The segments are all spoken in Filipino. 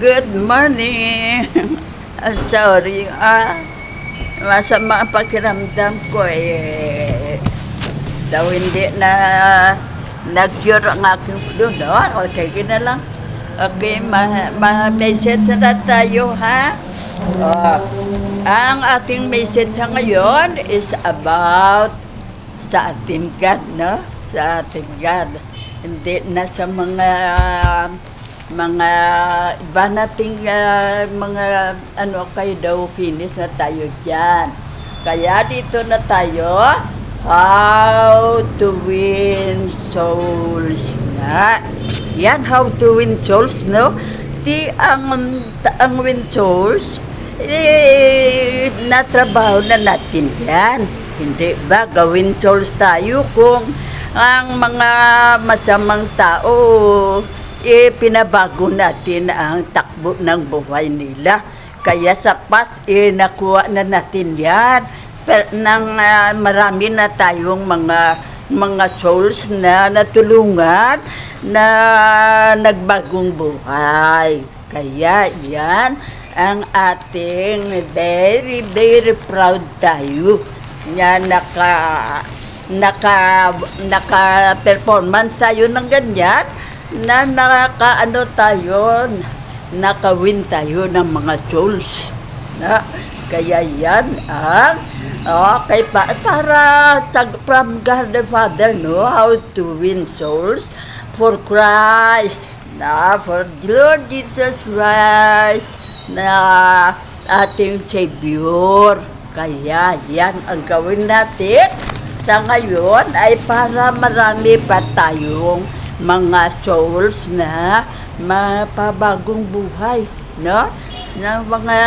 Good morning. Sorry, masama ang pakiramdam ko daw hindi na nag-cure ang aking flu, no? O sige na lang. Okay, message na tayo, ha? Ang ating message ngayon is about sa ating God, no? Sa ating God. Hindi na sa mga iba nating mga kayo daw finish na tayo dyan. Kaya dito na tayo, how to win souls na. Yan, how to win souls, no? Ang win souls, natrabaho na natin yan. Hindi ba gawin souls tayo kung ang mga masamang tao pinabago natin ang takbo ng buhay nila. Kaya sapat nakuha na natin yan. Marami na tayong mga souls na natulungan na nagbagong buhay. Kaya yan ang ating very, very proud tayo. Yan, naka-performance tayo ng ganyan na nakawin tayo ng mga souls. Kaya yan ang okay, para from God the Father, no, how to win souls for Christ, for Lord Jesus Christ, na ating Savior. Kaya yan ang gawin natin sa ngayon ay para marami pa tayong mga souls na mapabagong buhay, no? Na mga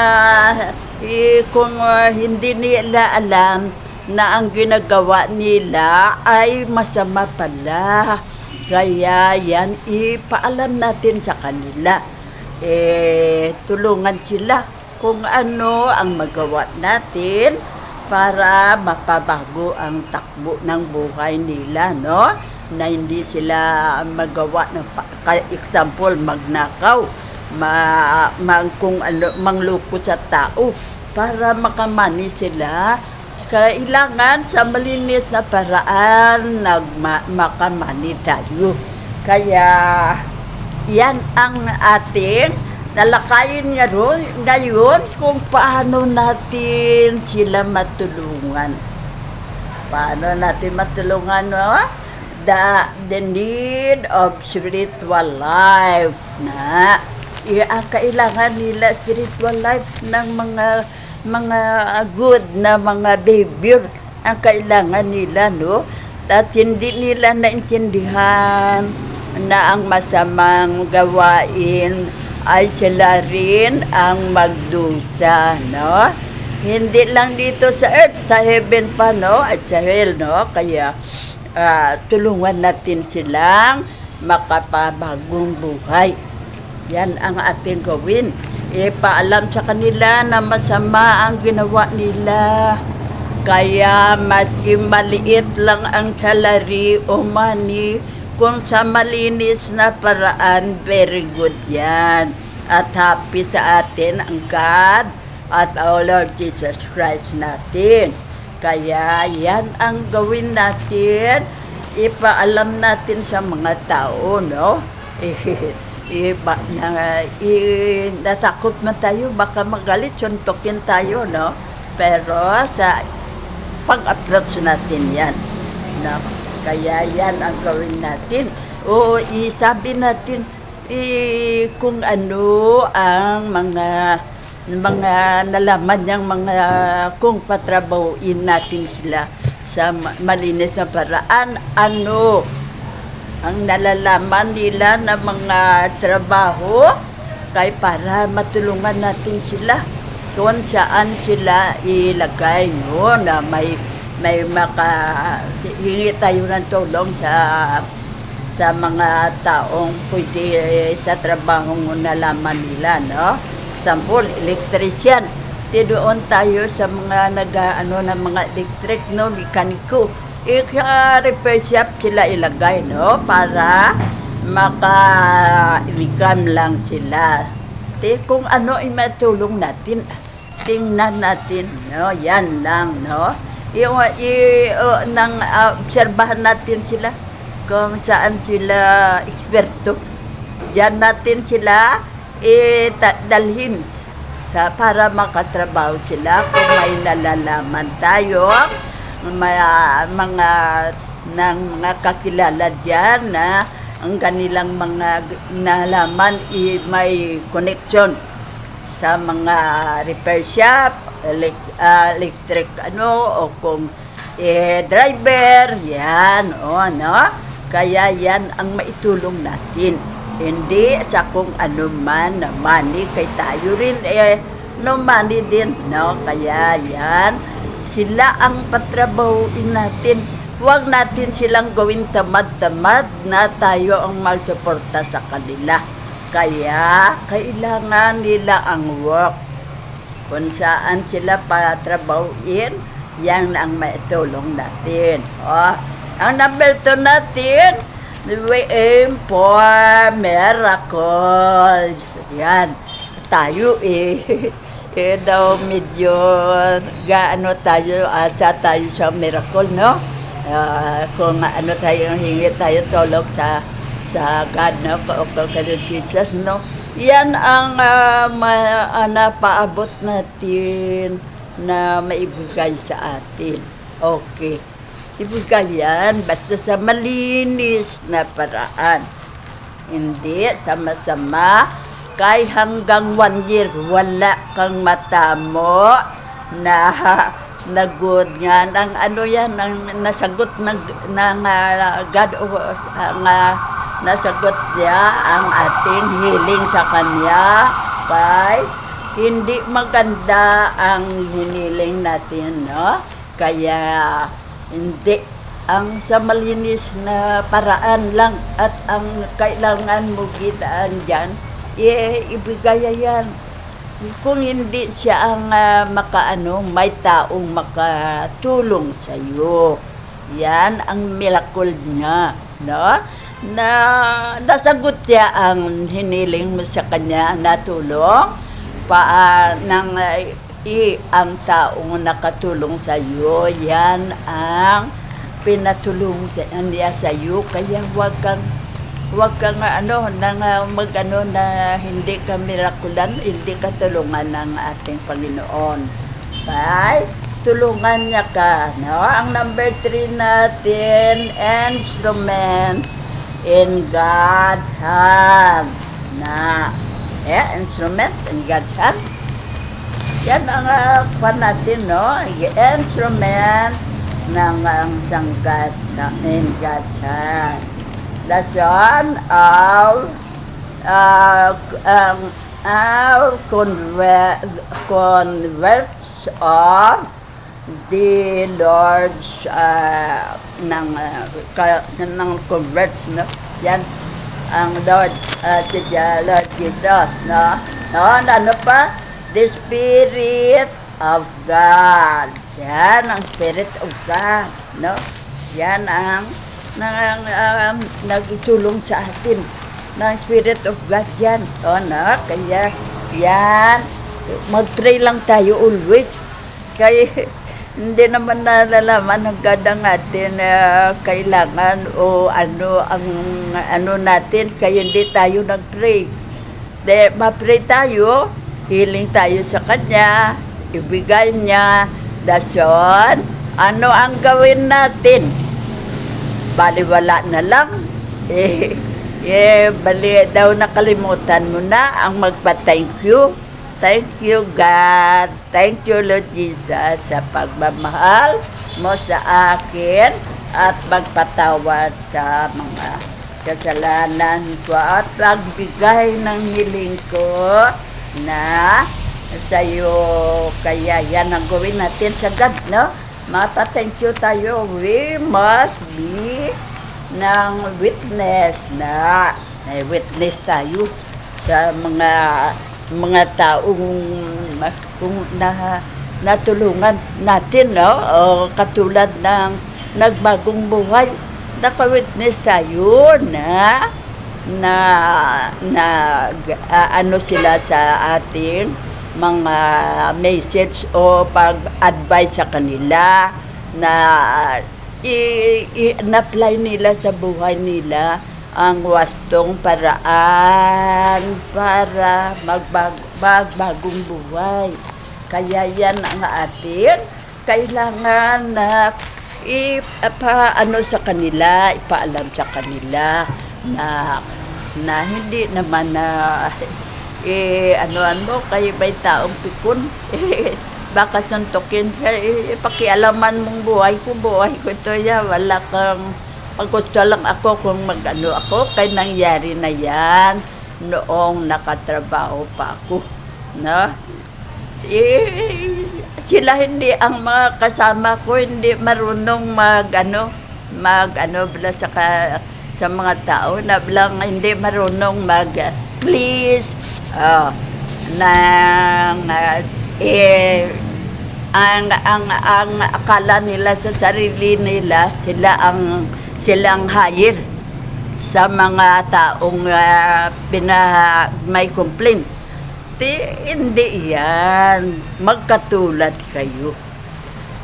kung hindi nila alam na ang ginagawa nila ay masama pala. Kaya yan, ipaalam natin sa kanila. Tulungan sila kung ano ang magawa natin para mapabago ang takbo ng buhay nila, no? Na hindi sila magawa ng example, magnakaw, mangloko sa tao para makamani sila. Kailangan sa malinis na paraan makamani tayo. Kaya yan ang ating talakayin ngayon kung paano natin sila matulungan. Paano natin matulungan, no? The need of spiritual life na ang kailangan nila spiritual life ng mga good na mga behavior ang kailangan nila, no? At hindi nila naintindihan na ang masamang gawain ay sila rin ang magdusa, no? Hindi lang dito sa earth, sa heaven pa, no? At sa hell, no? Kaya tulungan natin silang makapabagong buhay. Yan ang ating gawin. Ipaalam sa kanila na masama ang ginawa nila. Kaya maski maliit lang ang salary o money, kung sa malinis na paraan, very good yan. At happy sa atin ang God at our Lord Jesus Christ natin. Kaya yan ang gawin natin, ipaalam natin sa mga tao, no? Natakot man tayo, baka magalit, suntukin tayo, no? Pero sa pag-approach natin yan, no? Kaya yan ang gawin natin. O isabi natin kung ano ang mga nalaman niyang kung patrabahuin natin sila sa malinis na paraan. Ano ang nalalaman nila na mga trabaho kay para matulungan natin sila kung saan sila ilagay, no? Na may makahingi tayo ng tulong sa mga taong pwede sa trabaho nalaman nila, no? Example, electrician. Doon tayo sa mga ng mga electric, no, mekaniko. Repair shop sila ilagay, no, para maka-income lang sila. mabuti kung ano ay matulong natin. Tingnan natin, no? Yan lang, no? Obserbahan natin sila kung saan sila eksperto. Diyan natin sila dalhin para makatrabaho sila kung may nalalaman tayo, mga kakilala dyan na ang kanilang mga nalaman may connection sa mga repair shop, electric o kung driver, yan, no? Kaya yan ang maitulong natin. Hindi sa kung ano man na money, kay tayo rin no money din, no? Kaya yan, sila ang patrabahuin natin. Huwag natin silang gawin tamad-tamad na tayo ang magsuporta sa kanila. Kaya kailangan nila ang work. Kung saan sila patrabahuin, yan ang maitulong natin. Ang number 2 natin, we aim for miracles. Yan. Tayo daw medyo tayo, asa tayo sa miracle, no? Kung ano tayo, hingi tayo tulog sa God, no? O kay Jesus, no? Yan ang napaabot natin na maibigay sa atin. Okay. Ibigay yan basta sa malinis na paraan. Hindi sama-sama kay hanggang 1 year wala kang matamo na good nga ang yan ang nasagot ng God nasagot niya ang ating hiling sa kanya kay hindi maganda ang hiniling natin, no? Kaya hindi ang sa malinis na paraan lang at ang kailangan mo gitaan dyan ibigay yan. Kung hindi siya ang may taong makatulong sa iyo. Yan ang miracle niya, no? Na nasagot niya ang hiniling mo sa kanya na tulong ang taong nakatulong sa iyo. Yan ang pinatulong niya sa iyo. Kaya huwag kang na hindi ka mirakulan, hindi ka tulungan ng ating Panginoon. Bye. Tulungan niya ka, no? Ang number 3 natin, instrument in God's hand. Instrument in God's hand. Yan ang natin, no? Instrument ng in God's hand. Lesson of converts of the Lord's ng converts, no? Yan ang Lord Lord Jesus, no? Ano pa? The Spirit of God. Yan ang Spirit of God, no? Yan ang nagtulong sa atin ng Spirit of God yan. No? Kaya yan, mag-pray lang tayo always. Kaya hindi naman nalalaman ng God ang atin kailangan o ano natin, kaya hindi tayo nag-pray. Ma-pray tayo, healing tayo sa Kanya, ibigay niya, dasyon, ano ang gawin natin? Baliwala na lang. Bali daw nakalimutan mo na ang magpa-thank you. Thank you, God. Thank you, Lord Jesus, sa pagmamahal mo sa akin at magpatawad sa mga kasalanan ko at pagbigay ng hiling ko na sa iyo. Kaya yan ang gawin natin sa God, no? Mapa-thank you tayo. We must be ng witness na witness tayo sa mga taong natulungan natin, no? O katulad ng nagbagong buhay, naka-witness tayo na na ano sila sa ating mga message o pag-advise sa kanila na na-apply nila sa buhay nila ang wastong paraan para magbagong buhay. Kaya yan ang atin kailangan na ano sa kanila, ipaalam sa kanila na hindi naman na anuan mo, kayo ba'y taong pikon? Baka suntukin ka, pakialaman mong buhay ko ito ya, wala kang, paggusto lang ako kung mag-ano ako, kay nangyari na yan noong nakatrabaho pa ako, no? Sila hindi, ang mga kasama ko hindi marunong mag-ano bla sa mga tao na blang hindi marunong please ang akala nila sa sarili nila silang higher sa mga taong may complaint. Hindi yan, magkatulad kayo.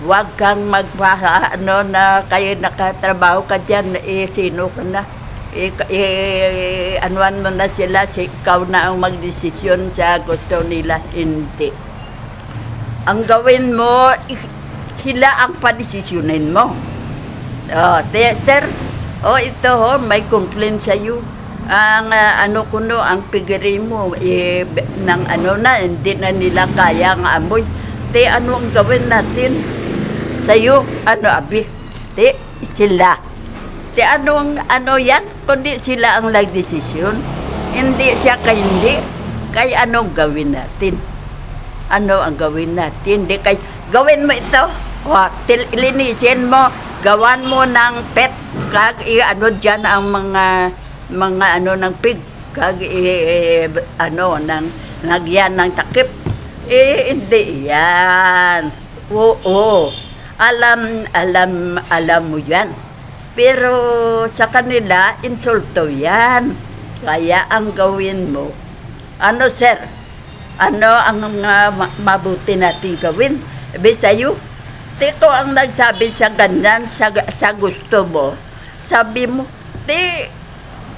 Huwag kang na kayo nakatrabaho ka dyan, sino ka na? Anuan mo na sila, ikaw na ang magdesisyon sa gusto nila. Hindi. Ang gawin mo, sila ang padesisyonin mo. Sir, ito may complaint sa'yo. Ang ang pigiri mo, ng hindi na nila kaya ang amoy. Ano ang gawin natin sa'yo? Abi? Sila. Ano yan? Kundi sila ang nagdesisyon. Hindi siya hindi. Kaya anong gawin natin? Ano ang gawin natin? Hindi kay gawin mo ito. Linisin mo. Gawan mo ng pet. Dyan ang mga ng pig. Nagyan ng takip. Hindi yan. Oo. Alam mo yan. Pero sa kanila, insulto yan. Kaya ang gawin mo, sir? Ano ang mabuti natin gawin? Sa'yo, tiko ang nagsabi sa ganyan, sa gusto mo. Sabi mo,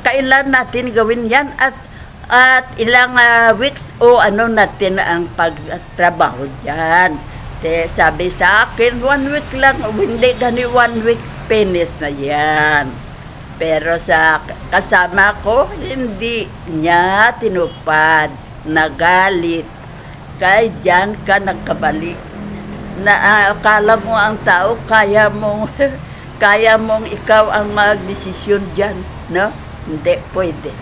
kailan natin gawin yan at ilang weeks o natin ang pagtrabaho dyan. Sabi sa akin, 1 week lang, hindi gani 1 week, finish na yan. Pero sa kasama ko, hindi niya tinupad, nagalit. Kaya dyan ka nagkabali. Akala mo ang tao, kaya mong ikaw ang magdesisyon dyan, no? Hindi pwede.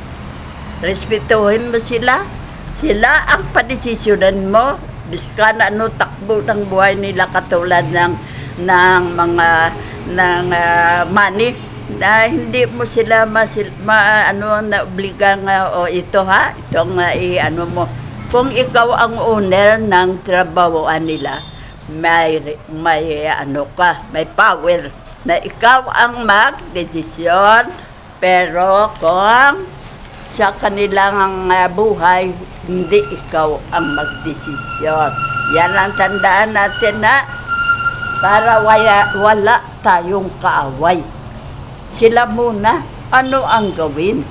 Respetuhin mo sila. Sila ang padesisyonan mo. Biska na takbo ng buhay nila katulad ng mga money na hindi mo sila naobligang ito mo. Kung ikaw ang owner ng trabahoan nila, may may power na ikaw ang magdesisyon. Pero kung sa kanilang buhay, hindi ikaw ang magdesisyon. Yan ang tandaan natin na para wala tayong kaaway. Sila muna, ano ang gawin?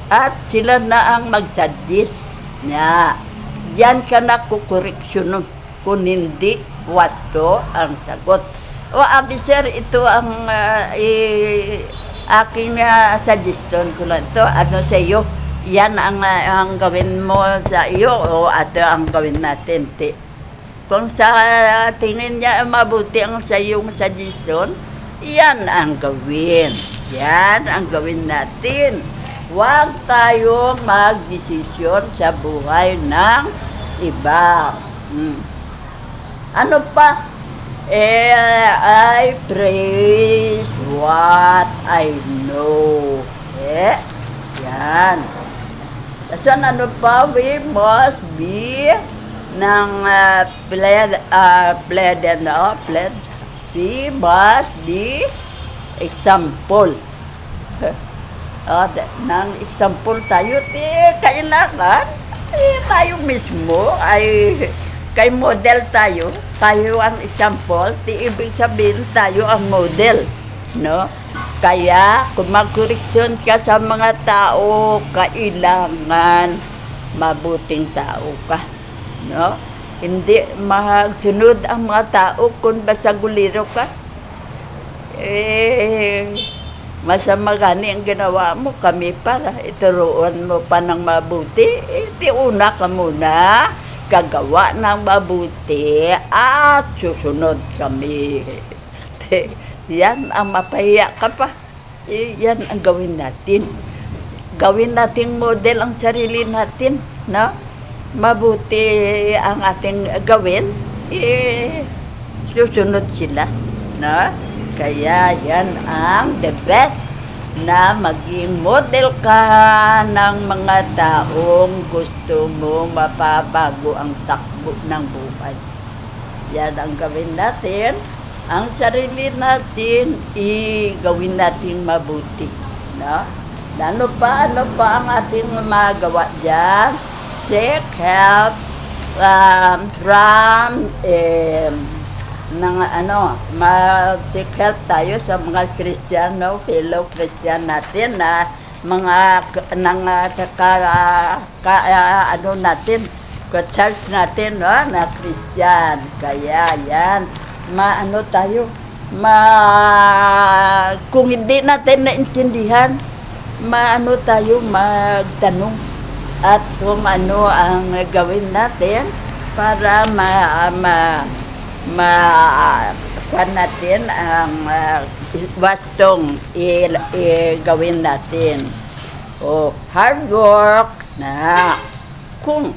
At sila na ang mag-suggest niya. Diyan ka na kukoreksyon kung hindi wasto ang sagot. Sir, ito ang aking suggestion ko lang ito. Sa iyo? Yan ang gawin mo sa iyo o ang gawin natin. Kung sa tingin niya mabuti ang sa iyong suggestion, yan ang gawin. Yan ang gawin natin. Huwag tayong magdesisyon sa buhay ng iba. Ano pa? I praise what I know. Yan. So, ano pa? We must be ng we must be example. Ng example tayo, kailangan tayo mismo ay kay model tayo ang example, ibig sabihin tayo ang model, no? Kaya kung magkoreksyon ka sa mga tao, kailangan mabuting tao ka, no? Hindi magsunod ang mga tao kung basaguliro ka. Masama gani ang ginawa mo, kami para ituruan mo pa ng mabuti. Una ka muna, gagawa ng mabuti at susunod kami. Yan ang mapahiya ka pa. Yan ang gawin natin. Gawin nating model ang sarili natin, no? Mabuti ang ating gawin, susunod sila, no? Kaya yan ang the best na maging model ka ng mga taong gusto mo mapabago ang takbo ng buhay. Yan ang gawin natin. Ang sarili natin, gawin natin mabuti. No? Ano pa ang ating magawa dyan? Seek help from mag-take help tayo sa mga Kristiyano, fellow Christian natin na mga natin, ka-church natin, no, na Christian. Kaya yan, kung hindi natin naintindihan, tayo magtanong at kung ano ang gawin natin para kuan natin ang wastong gawin natin. Hard work na kung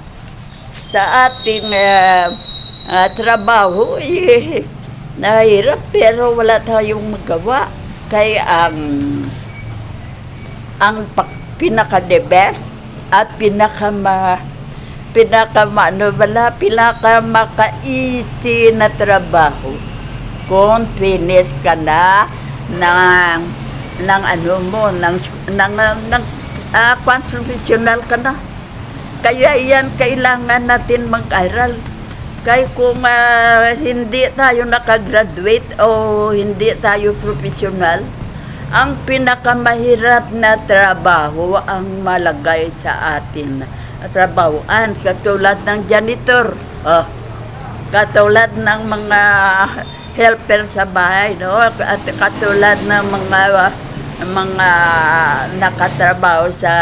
sa ating trabaho nahirap pero wala tayong magawa. Kaya ang pinaka-the best at pinaka-maka-easy na trabaho kung finish ka na ng professional ka na. Kaya yan, kailangan natin mag-aral. Kaya kung hindi tayo nakagraduate o hindi tayo professional, ang pinakamahirap na trabaho ang malagay sa atin. Trabahoan, katulad ng janitor, katulad ng mga helper sa bahay, no? At katulad ng mga nakatrabaho sa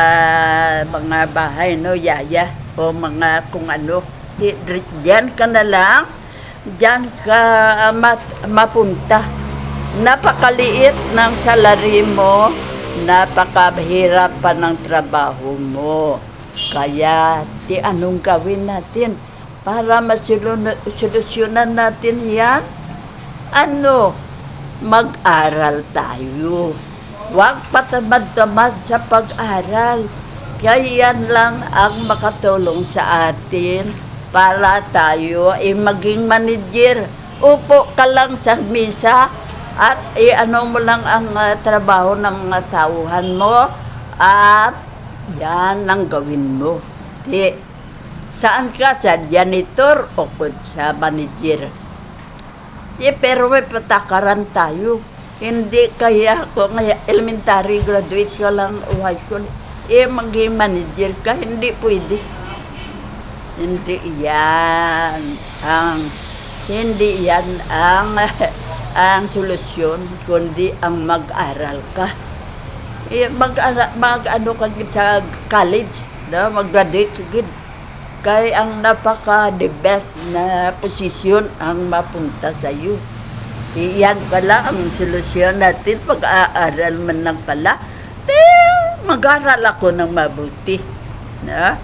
mga bahay, no? Yaya, o mga kung ano. Diyan ka na lang, diyan ka mapunta. Napakaliit ng salary mo, napakahirap pa ng trabaho mo. Kaya, anong gawin natin para masolusyonan natin yan? Mag-aral tayo. Huwag patamad-tamad sa pag-aral. Kaya yan lang ang makatulong sa atin para tayo maging manager. Upo ka lang sa misa at mo lang ang trabaho ng mga tauhan mo at yan ang gawin mo. Saan ka? Sa janitor o sa manager? Pero may patakaran tayo. Hindi kaya kung elementary graduate ka lang o high school, maging manager ka, hindi pwede. Hindi yan ang solusyon, kundi ang mag-aral ka. Mag-ano ka sa college, no? Mag-graduate ka. Kaya ang napaka-the best na posisyon ang mapunta sa iyo. Yan pala ang solusyon natin, pag-aaral man lang pala. Mag-aral ako ng mabuti. No?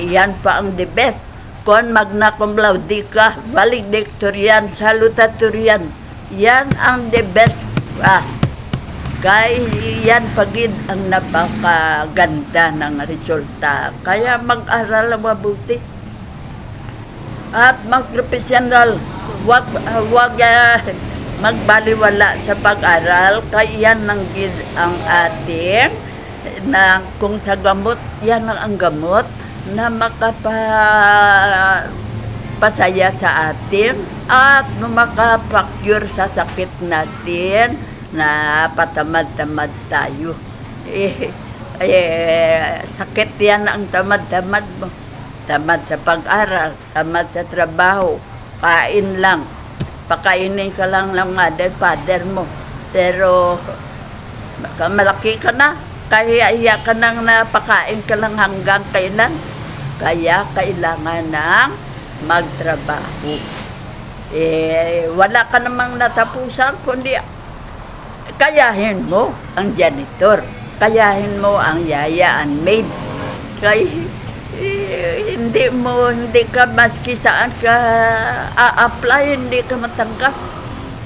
Yan pa ang the best. Kung magna cum laude ka, valedictorian, salutatorian, yan ang the best. Kaya yan pagid ang napakaganda ng resulta. Kaya mag-aral mabuti. At mag-professional. Huwag magbaliwala sa pag-aral. Kaya yan ang ating na kung sa gamot, yan ang gamot na pasaya sa atin at makapakyur sa sakit natin na patamad-tamad tayo. Sakit yan ang tamad-tamad mo. Tamad sa pag-aral, tamad sa trabaho, kain lang. Pakainin ka lang ng mother, father mo. Pero malaki ka na, kaya iya ka nang napakain ka lang hanggang kailan. Kaya kailangan ng magtrabaho. Wala ka namang natapusan, kundi kayahin mo ang janitor, kayahin mo ang yaya and maid. Kaya hindi ka maski saan ka a-apply, hindi ka matanggap.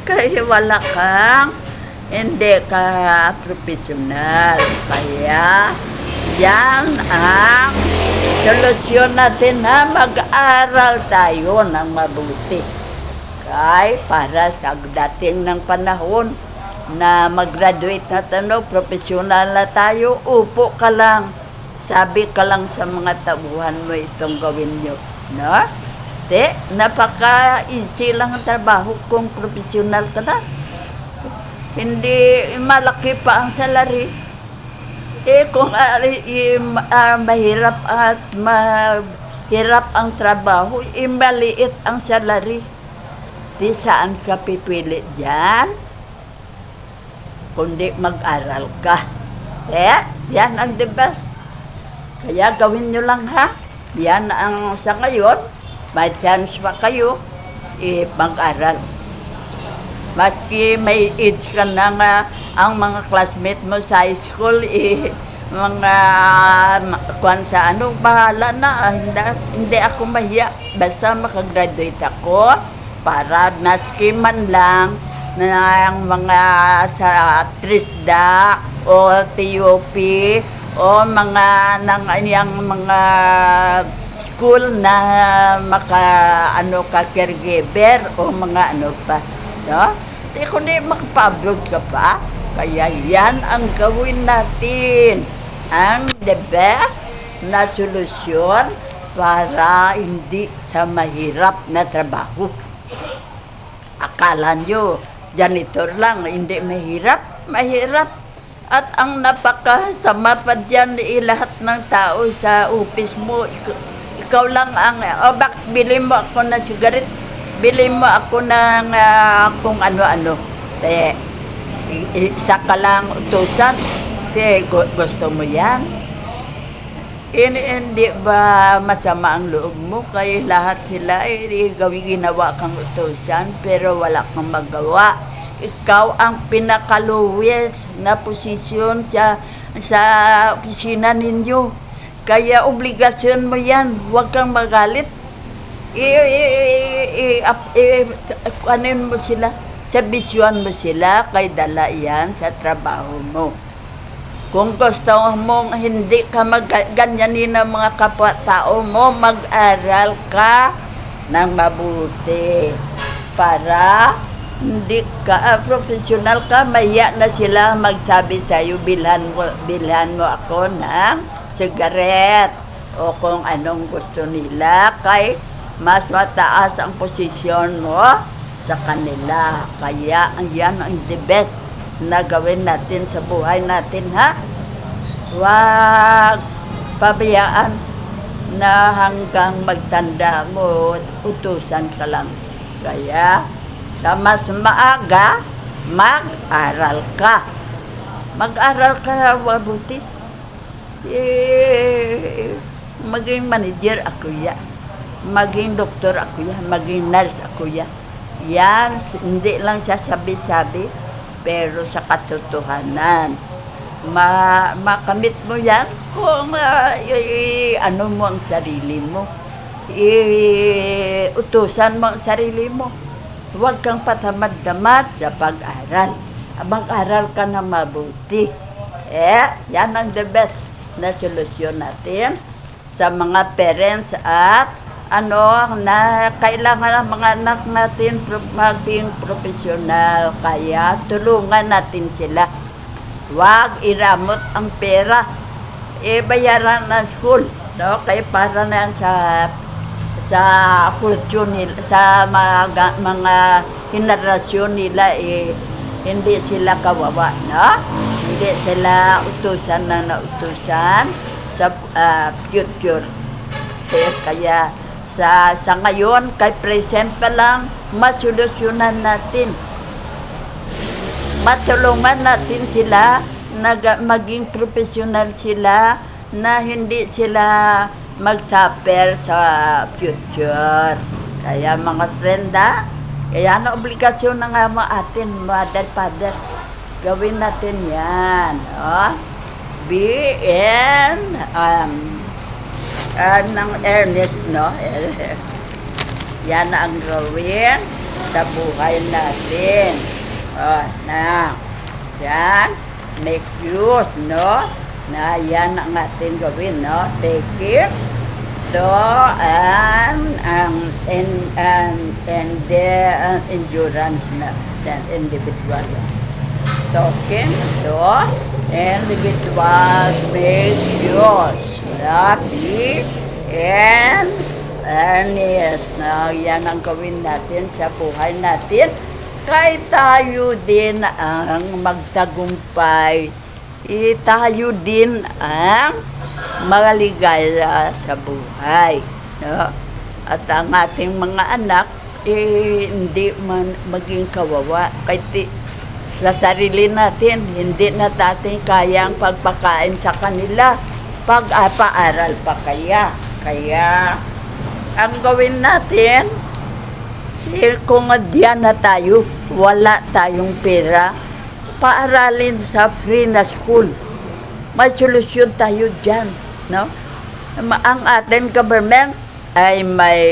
Kaya wala kang, hindi ka professional. Kaya yan ang solusyon natin na mag-aral tayo ng mabuti. Kaya para sa dating ng panahon na mag-graduate na tayo, professional na tayo, upo ka lang. Sabi ka lang sa mga tabuhan mo itong gawin nyo. No? Napaka-easy lang ang trabaho kung professional ka na. Hindi malaki pa ang salary. Kung mahirap at mahirap ang trabaho, maliit ang salary. Di saan ka pipili dyan? Kundi mag-aral ka. Yan ang the best. Kaya gawin nyo lang ha. Yan ang sa ngayon, may chance pa kayo mag-aral. Maski may age ka na nga, ang mga classmate mo sa high school, mga kwan sa bahala na. Hindi ako mahiya. Basta makagraduate ako para maski man lang ng mga sa TRISDA o TUP o mga mga school na caregiver o mga pa, no? Kundi makapablood ka pa. Kaya yan ang gawin natin, ang the best na solusyon para hindi sa mahirap na trabaho. Akala nyo janitor lang, hindi mahirap. At ang napakasama pa dyan, lahat ng tao sa office mo, ikaw lang ang, bili mo ako ng sigaret, bili mo ako ng kung ano-ano. Isa ka lang utusan, gusto mo yan. Hindi ba masama ang loob mo? Kaya lahat sila ginawa kang utusan, pero wala kang magawa. Ikaw ang pinakaluwes na posisyon sa opisina ninyo. Kaya obligasyon mo yan. Huwag kang magalit. Anin mo sila. Servisyon mo sila. Kaya dala yan sa trabaho mo. Kung gusto mong hindi ka ganyanin ng mga kapwa-tao mo, mag-aral ka ng mabuti. Para hindi ka professional ka, maya na sila magsabi sa'yo, bilhan mo ako ng sigaret o kung anong gusto nila, kay mas mataas ang posisyon mo sa kanila. Kaya yan ang the best na gawin natin sa buhay natin, ha? Huwag pabayaan na hanggang magtanda mo, utusan ka lang. Kaya sa mas maaga, mag-aral ka. Mag-aral ka, mabuti. Maging manager ako yan. Maging doktor ako yan. Maging nurse ako yan. Yan, hindi lang siya sabi-sabi, pero sa katotohanan. Makamit mo yan kung ano mo ang sarili mo. Utusan mo ang sarili mo. Huwag kang patamad-tamad sa pag-aral. Mag-aral ka na mabuti. Yan ang the best na solusyon natin sa mga parents at na kailangan ng mga anak natin maging profesional. Kaya tulungan natin sila. Huwag iramot ang pera. bayaran ng school, no? Kaya para na yan sa fortune nila, sa mga henerasyon nila, hindi sila kawawa, no? Hindi sila utusan na nautusan sa future. Kaya sa ngayon, kay present pa lang, masolusyonan natin. Matulungan natin sila na maging professional sila, na hindi sila mag-suffer sa future. Kaya mga friend, kaya na obligasyon na nga mo atin, mother, father. Gawin natin yan. Oh? Ng earnest, no? Yan ang gawin sa buhay natin. Na yan, make use, no? Na yan ang ating gawin, no? Take care. So, and the endurance na individual. Talking to individual make use. Happy and earnest. Na yan ang gawin natin sa buhay natin. Kaya tayo din ang magtagumpay. Tayo din ang maligaya sa buhay. No? At ang ating mga anak, hindi man maging kawawa. Kaya sa sarili natin, hindi na natin kayang pagpakain sa kanila. Pag-apaaral pa kaya. Kaya, ang gawin natin, kung diyan na tayo, wala tayong pera, paaralin sa free na school. May solusyon tayo dyan, no? Ang ating government ay may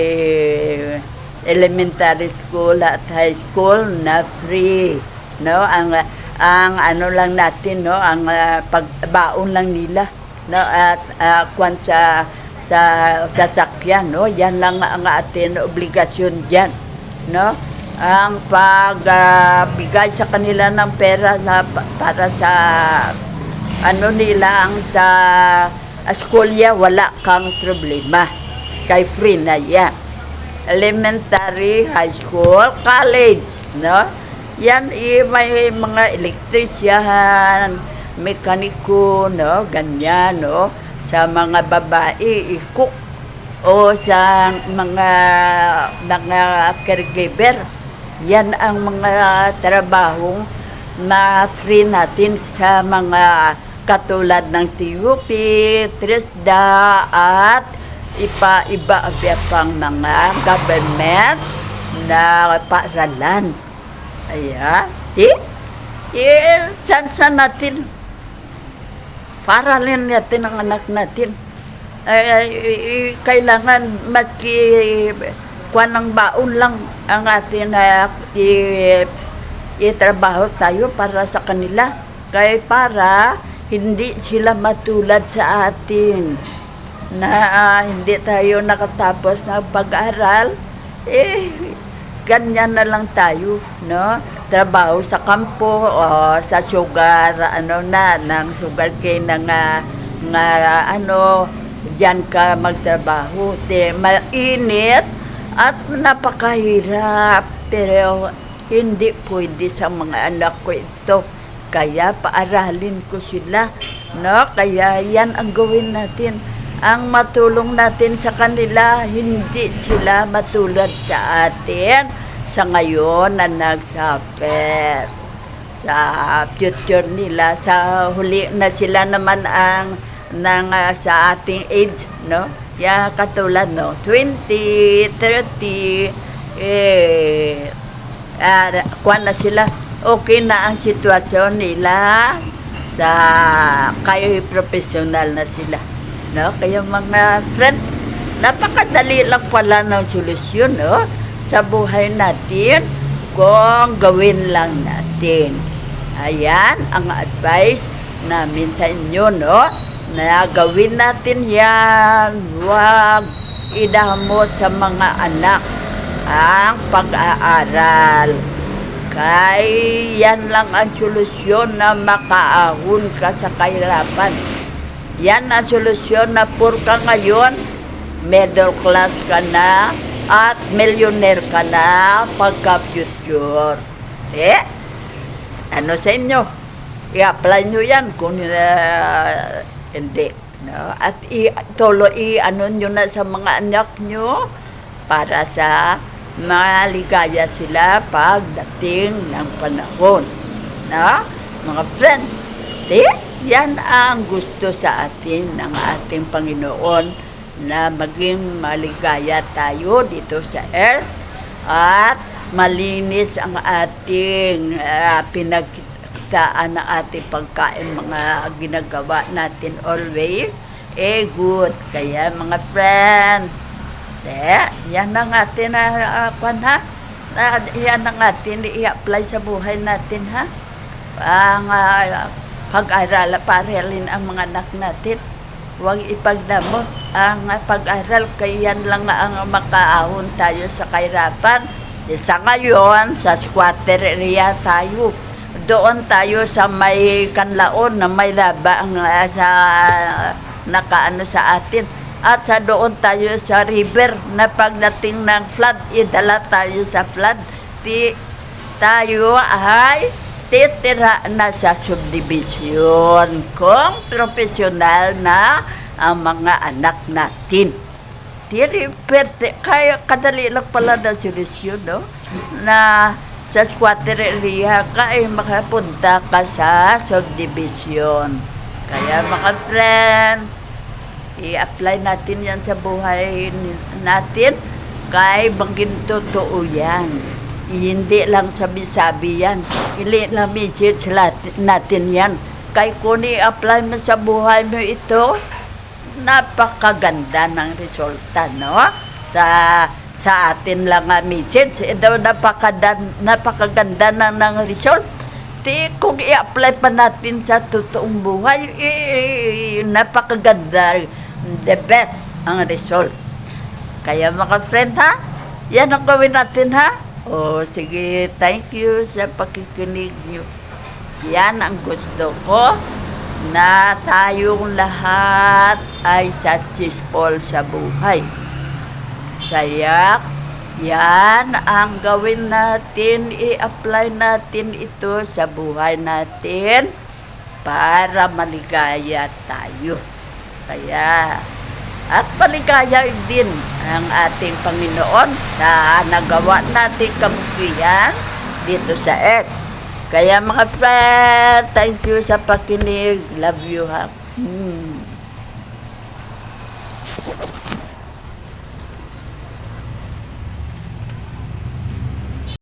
elementary school at high school na free, no? Ang ano lang natin, no? Ang pagbaon lang nila, no? At kung sa sasakyan, no? Yan lang ang ating obligasyon dyan, no? Ang pagbigay sa kanila ng pera para sa ano nila, ang sa eskolya, wala kang problema. Kay free na yan. Elementary, high school, college, no? Yan, may mga elektrician, mekaniko, no? Ganyan, no? Sa mga babae, cook, o sa mga caregiver. Yan ang mga trabahong na free natin sa mga katulad ng TUP, TRISDA, at iba-iba pang mga government na paaralan. Ayan. Chance natin. Paaralin natin ang anak natin. Kailangan maski kuwan ng baon lang ang atin itrabaho tayo para sa kanila. Kaya para hindi sila matulad sa atin na hindi tayo nakatapos ng pag-aaral, ganyan na lang tayo, no? Trabaho sa kampo o sa sugar, ng sugar cane nga diyan ka magtrabaho. Mainit at napakahirap, pero hindi pwede sa mga anak ko ito. Kaya paaralin ko sila, no? Kaya yan ang gawin natin. Ang matulong natin sa kanila, hindi sila matulad sa atin sa ngayon na nagsuffer sa future nila. Sa huli na sila naman ang sa ating age, no? Ya katulad, no? 20, 30, kuwan na sila. Okay na ang sitwasyon nila sa kayo professional na sila, no? Kaya mga friend, napakadali lang pala ng solusyon, no? Sa buhay natin kung gawin lang natin. Ayan ang advice namin sa inyo, no? Na gawin natin yan. Huwag idamot sa mga anak ang pag-aaral. Kaya yan lang ang solusyon na makaahon ka sa kahirapan. Yan ang solusyon na purka ngayon, middle class ka na at millionaire ka na pagka-future. Ano sa inyo? I-apply nyo yan kung hindi. No? At ano nyo na sa mga anak nyo para sa maligaya sila pagdating ng panahon. No? Mga friend, yan ang gusto sa atin ng ating Panginoon na maging maligaya tayo dito sa earth at malinis ang ating pinagkitaan ng ating pagkain, mga ginagawa natin always good. Kaya mga friend, yan ang atin yan ang atin i-apply sa buhay natin, ha? Ang pag-aral, paralin ang mga anak natin. Huwag ipagdamot ang pag-aral, kaya yan lang ang makaahon tayo sa kahirapan. Sa ngayon, sa squatter area tayo. Doon tayo sa may kanlaon na may labang sa nakaano sa atin. At doon tayo sa river na pagdating ng flood, idala tayo sa flood. Tayo ay titira na sa subdivision kung profesional na ang mga anak natin. Kaya kadali lang pala na solusyon, no? Na sa squatter area ka ay makapunta ka sa subdivision. Kaya mga friend, i-apply natin yan sa buhay natin. Kaya bangin totoo yan. Hindi lang sabi-sabi yan. Hindi lang message natin yan. Kaya kung i-apply mo sa buhay mo ito, napakaganda ng resulta, no? Sa atin lang ang message, napakaganda ng result. Kung i-apply pa natin sa totoong buhay, napakaganda, the best ang result. Kaya mga friend, ha? Yan ang gawin natin, ha? Sige, thank you sa pakikinig nyo. Yan ang gusto ko, na tayong lahat ay successful sa buhay. Kaya, yan ang gawin natin, i-apply natin ito sa buhay natin para maligaya tayo. Kaya, at maligaya din ang ating Panginoon sa nagawa nating kabutihan dito sa earth. Kaya mga friend, thank you sa pakinig. Love you, ha?